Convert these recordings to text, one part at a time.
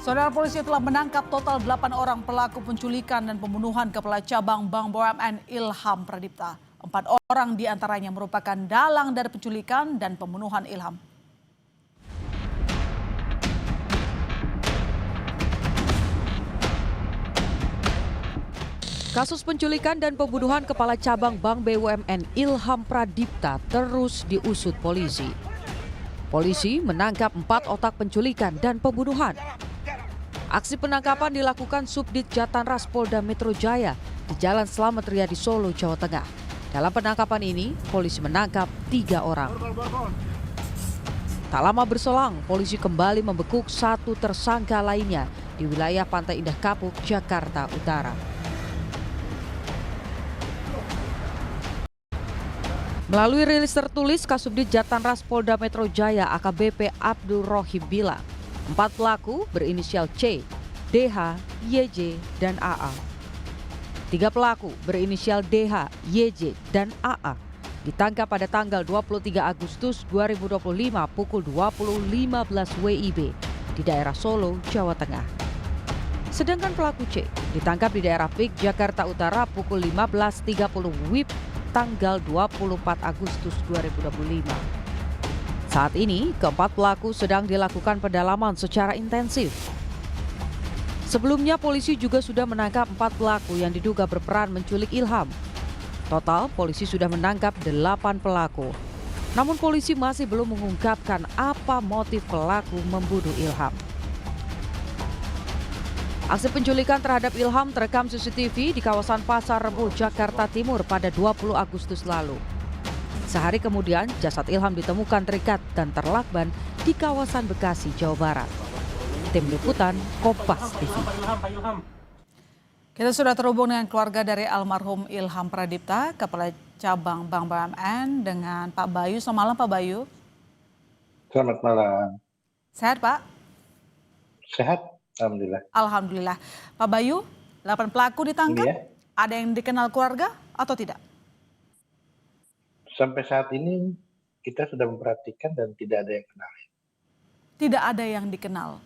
Saudara polisi telah menangkap total 8 orang pelaku penculikan dan pembunuhan Kepala Cabang Bank BUMN Ilham Pradipta. 4 orang diantaranya merupakan dalang dari penculikan dan pembunuhan Ilham. Kasus penculikan dan pembunuhan Kepala Cabang Bank BUMN Ilham Pradipta terus diusut polisi. Polisi menangkap 4 otak penculikan dan pembunuhan. Aksi penangkapan dilakukan Subdit Jatanras Polda Metro Jaya di Jalan Slamet Riyadi Solo, Jawa Tengah. Dalam penangkapan ini, polisi menangkap 3 orang. Tak lama berselang, polisi kembali membekuk 1 tersangka lainnya di wilayah Pantai Indah Kapuk, Jakarta Utara. Melalui rilis tertulis, Kasubdit Jatanras Polda Metro Jaya AKBP Abdul Rohim bilang, 4 pelaku berinisial C, DH, YJ, dan AA. 3 pelaku berinisial DH, YJ, dan AA ditangkap pada tanggal 23 Agustus 2025 pukul 20.15 WIB di daerah Solo, Jawa Tengah. Sedangkan pelaku C ditangkap di daerah PIK, Jakarta Utara pukul 15.30 WIB tanggal 24 Agustus 2025. Saat ini, keempat pelaku sedang dilakukan pendalaman secara intensif. Sebelumnya, polisi juga sudah menangkap 4 pelaku yang diduga berperan menculik Ilham. Total, polisi sudah menangkap 8 pelaku. Namun polisi masih belum mengungkapkan apa motif pelaku membunuh Ilham. Aksi penculikan terhadap Ilham terekam CCTV di kawasan Pasar Rebo, Jakarta Timur pada 20 Agustus lalu. Sehari kemudian, jasad Ilham ditemukan terikat dan terlakban di kawasan Bekasi, Jawa Barat. Tim Liputan, Kompas TV. Kita sudah terhubung dengan keluarga dari almarhum Ilham Pradipta, Kepala Cabang Bank BUMN, dengan Pak Bayu. Selamat malam, Pak Bayu. Selamat malam. Sehat, Pak? Sehat, alhamdulillah. Alhamdulillah. Pak Bayu, 8 pelaku ditangkap. Iya. Ada yang dikenal keluarga atau tidak? Sampai saat ini kita sudah memperhatikan dan tidak ada yang kenal. Tidak ada yang dikenal.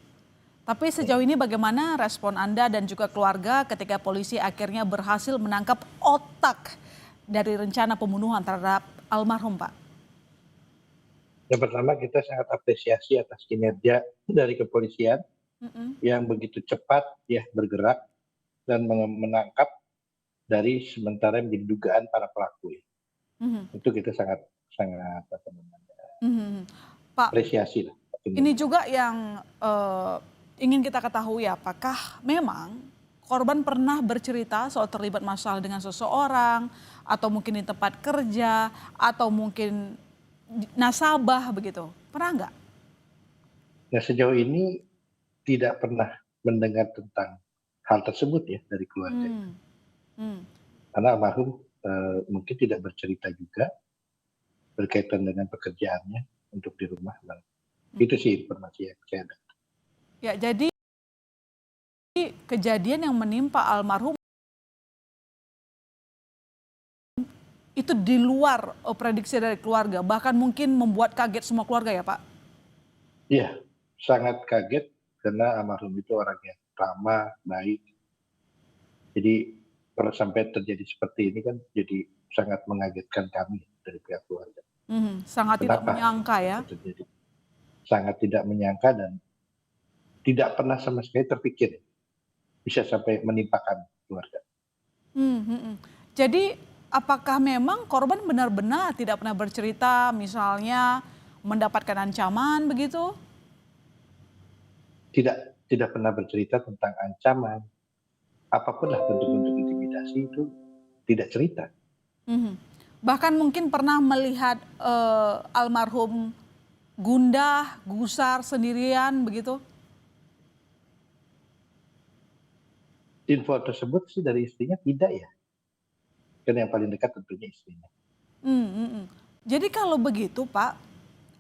Tapi sejauh ini bagaimana respon Anda dan juga keluarga ketika polisi akhirnya berhasil menangkap otak dari rencana pembunuhan terhadap almarhum, Pak? Yang pertama, kita sangat apresiasi atas kinerja dari kepolisian yang begitu cepat ya bergerak dan menangkap dari sementara menjadi dugaan para pelaku. Itu kita sangat Pak, apresiasi lah. ini juga yang ingin kita ketahui, apakah memang korban pernah bercerita soal terlibat masalah dengan seseorang, atau mungkin di tempat kerja, atau mungkin nasabah begitu? Pernah nggak? Nah, sejauh ini tidak pernah mendengar tentang hal tersebut ya dari keluarga. Karena almarhum mungkin tidak bercerita juga berkaitan dengan pekerjaannya untuk di rumah. Itu sih informasi yang saya dapat. Ya, jadi kejadian yang menimpa almarhum itu di luar prediksi dari keluarga, bahkan mungkin membuat kaget semua keluarga ya, Pak? Iya, sangat kaget karena almarhum itu orang yang ramah, baik. Jadi kalau sampai terjadi seperti ini kan jadi sangat mengagetkan kami dari pihak keluarga. Sangat tidak menyangka ya. Terjadi. Sangat tidak menyangka dan tidak pernah sama sekali terpikir bisa sampai menimpakan keluarga. Jadi apakah memang korban benar-benar tidak pernah bercerita, misalnya mendapatkan ancaman begitu? Tidak pernah bercerita tentang ancaman, apapun lah bentuk-bentuk intimidasi itu tidak cerita. Bahkan mungkin pernah melihat almarhum gundah, gusar sendirian begitu? Info tersebut sih dari istrinya tidak ya. Karena yang paling dekat tentunya istrinya. Jadi kalau begitu, Pak,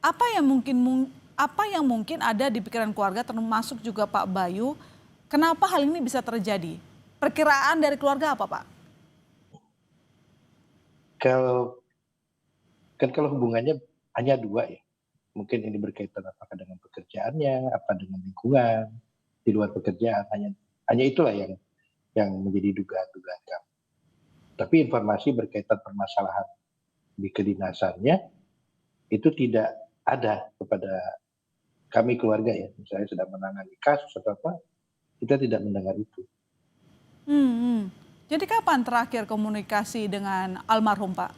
apa yang mungkin ada di pikiran keluarga, termasuk juga Pak Bayu, kenapa hal ini bisa terjadi? Perkiraan dari keluarga apa, Pak? Kalau hubungannya hanya 2 ya, mungkin ini berkaitan apakah dengan pekerjaannya, apa dengan lingkungan, di luar pekerjaan, hanya itulah yang menjadi dugaan-dugaan kami. Tapi informasi berkaitan permasalahan di kedinasannya itu tidak ada kepada kami keluarga ya, misalnya sedang menangani kasus atau apa, kita tidak mendengar itu. Hmm, hmm. Jadi kapan terakhir komunikasi dengan almarhum, Pak?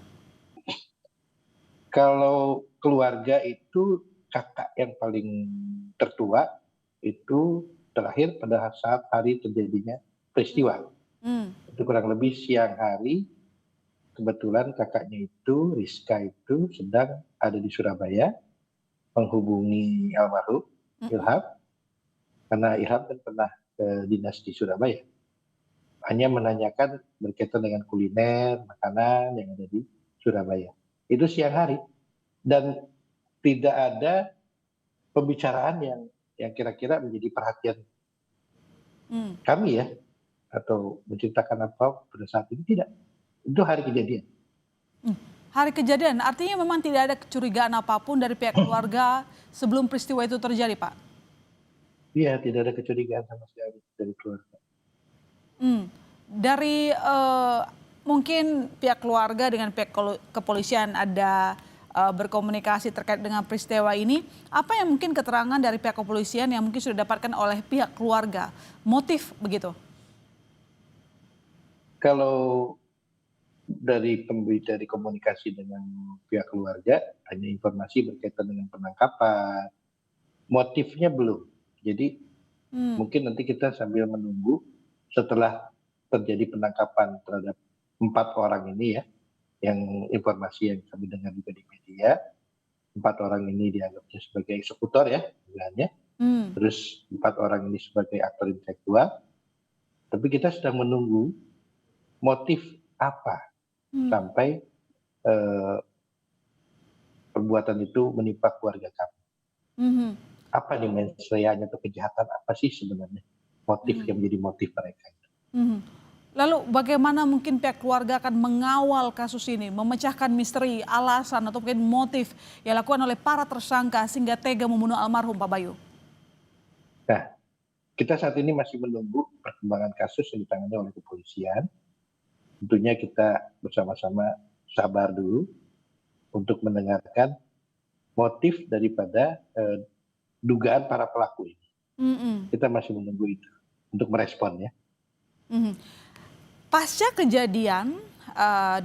Kalau keluarga itu kakak yang paling tertua itu terakhir pada saat hari terjadinya peristiwa. Hmm. Itu kurang lebih siang hari, kebetulan kakaknya itu, Rizka itu sedang ada di Surabaya, menghubungi almarhum Ilham, karena Ilham kan pernah dinas di Surabaya. Hanya menanyakan berkaitan dengan kuliner, makanan yang ada di Surabaya. Itu siang hari. Dan tidak ada pembicaraan yang kira-kira menjadi perhatian kami ya, atau menceritakan apa pada saat ini, tidak. Itu hari kejadian. Hari kejadian, artinya memang tidak ada kecurigaan apapun dari pihak keluarga sebelum peristiwa itu terjadi, Pak? Iya, tidak ada kecurigaan sama sekali dari keluarga. Dari mungkin pihak keluarga dengan pihak kepolisian ada berkomunikasi terkait dengan peristiwa ini, apa yang mungkin keterangan dari pihak kepolisian yang mungkin sudah didapatkan oleh pihak keluarga, motif begitu? Kalau dari komunikasi dengan pihak keluarga, hanya informasi berkaitan dengan penangkapan, motifnya belum. Jadi mungkin nanti kita sambil menunggu setelah terjadi penangkapan terhadap 4 orang ini ya, yang informasi yang kami dengar juga di media, 4 orang ini dianggapnya sebagai eksekutor ya, dugaannya. Terus 4 orang ini sebagai aktor intelektual. Tapi kita sedang menunggu motif apa sampai perbuatan itu menimpa keluarga kami. Apa nih mensreanya atau kejahatan apa sih sebenarnya motif yang menjadi motif mereka itu. Lalu bagaimana mungkin pihak keluarga akan mengawal kasus ini, memecahkan misteri, alasan atau mungkin motif yang dilakukan oleh para tersangka sehingga tega membunuh almarhum, Pak Bayu? Nah, kita saat ini masih menunggu perkembangan kasus yang ditangani oleh kepolisian. Tentunya kita bersama-sama sabar dulu untuk mendengarkan motif daripada dugaan para pelaku ini. Kita masih menunggu itu untuk merespon ya. Pasca kejadian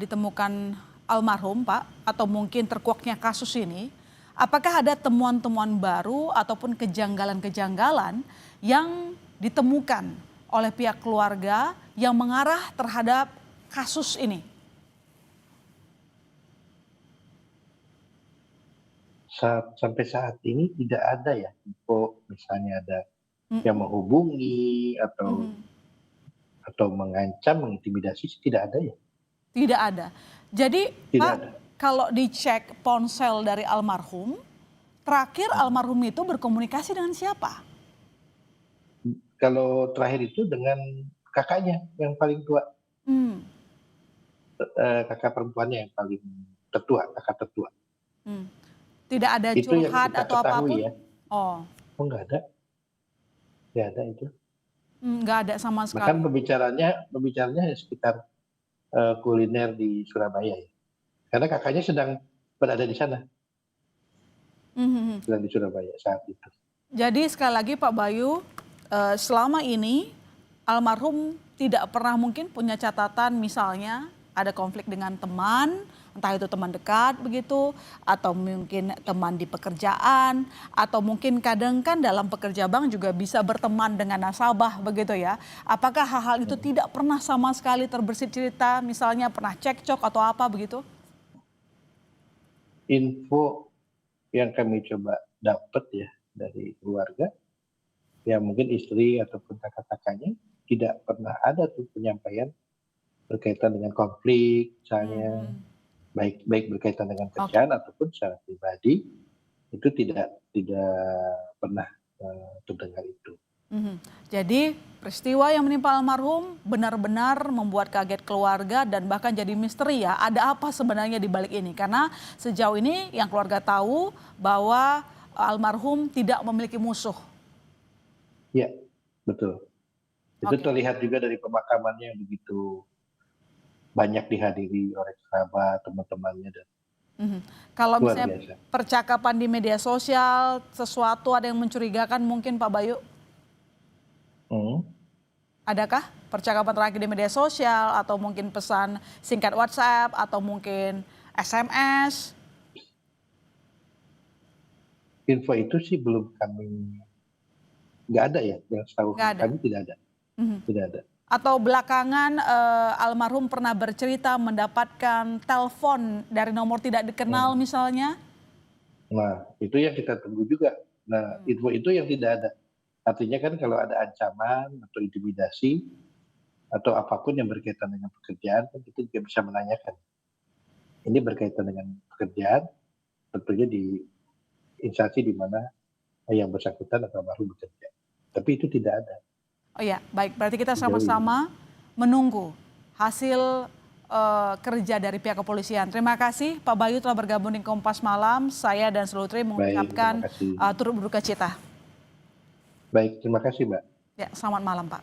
ditemukan almarhum, Pak, atau mungkin terkuaknya kasus ini, apakah ada temuan-temuan baru ataupun kejanggalan-kejanggalan yang ditemukan oleh pihak keluarga yang mengarah terhadap kasus ini? Sampai saat ini tidak ada ya info misalnya ada yang menghubungi atau mengancam, mengintimidasi, tidak ada ya. Tidak ada. Jadi Tidak Pak, ada. kalau dicek ponsel dari almarhum, terakhir almarhum itu berkomunikasi dengan siapa? Kalau terakhir itu dengan kakaknya yang paling tua, kakak perempuannya yang paling tertua, kakak tertua. Tidak ada Itu yang curhat kita atau apapun? ketahui ya. Oh, Nggak ada itu. nggak ada sama Bahkan sekali. pembicaranya sekitar kuliner di Surabaya ya. Karena kakaknya sedang berada di sana, sedang di Surabaya saat itu. Jadi sekali lagi Pak Bayu, selama ini almarhum tidak pernah mungkin punya catatan misalnya ada konflik dengan teman, entah itu teman dekat begitu, atau mungkin teman di pekerjaan, atau mungkin kadang kan dalam pekerja bank juga bisa berteman dengan nasabah begitu ya. Apakah hal-hal itu tidak pernah sama sekali terbersit cerita, misalnya pernah cekcok atau apa begitu? Info yang kami coba dapat ya dari keluarga, ya mungkin istri ataupun kakak-kakaknya tidak pernah ada tuh penyampaian berkaitan dengan konflik misalnya, baik berkaitan dengan kerjaan ataupun secara pribadi, itu tidak pernah terdengar itu. Jadi peristiwa yang menimpa almarhum benar-benar membuat kaget keluarga dan bahkan jadi misteri ya, ada apa sebenarnya di balik ini? Karena sejauh ini yang keluarga tahu bahwa almarhum tidak memiliki musuh. Ya, betul. Itu Oke. terlihat juga dari pemakamannya yang begitu banyak dihadiri oleh kerabat, teman-temannya, dan Mhm. Kalau luar misalnya biasa. percakapan di media sosial, sesuatu ada yang mencurigakan mungkin Pak Bayu? Mhm. Adakah percakapan terakhir di media sosial atau mungkin pesan singkat WhatsApp atau mungkin SMS? Info itu sih belum kami, nggak ada ya, yang setahu Nggak ada. kami tidak ada, Mhm. tidak ada. Atau belakangan almarhum pernah bercerita mendapatkan telepon dari nomor tidak dikenal Mhm. misalnya? Nah, itu yang kita tunggu juga. Nah, Hmm. info itu yang tidak ada. Artinya kan kalau ada ancaman atau intimidasi atau apapun yang berkaitan dengan pekerjaan, kan kita juga bisa menanyakan. Ini berkaitan dengan pekerjaan, tentunya di instansi di mana yang bersangkutan atau almarhum bekerja. Tapi itu tidak ada Oh ya, baik. Berarti kita sejauh ini. sama-sama menunggu hasil kerja dari pihak kepolisian. Terima kasih Pak Bayu telah bergabung di Kompas Malam. Saya dan seluruh tim Baik, terima mengucapkan kasih. turut berduka cita. Baik, terima kasih, Mbak. Ya, selamat malam Pak.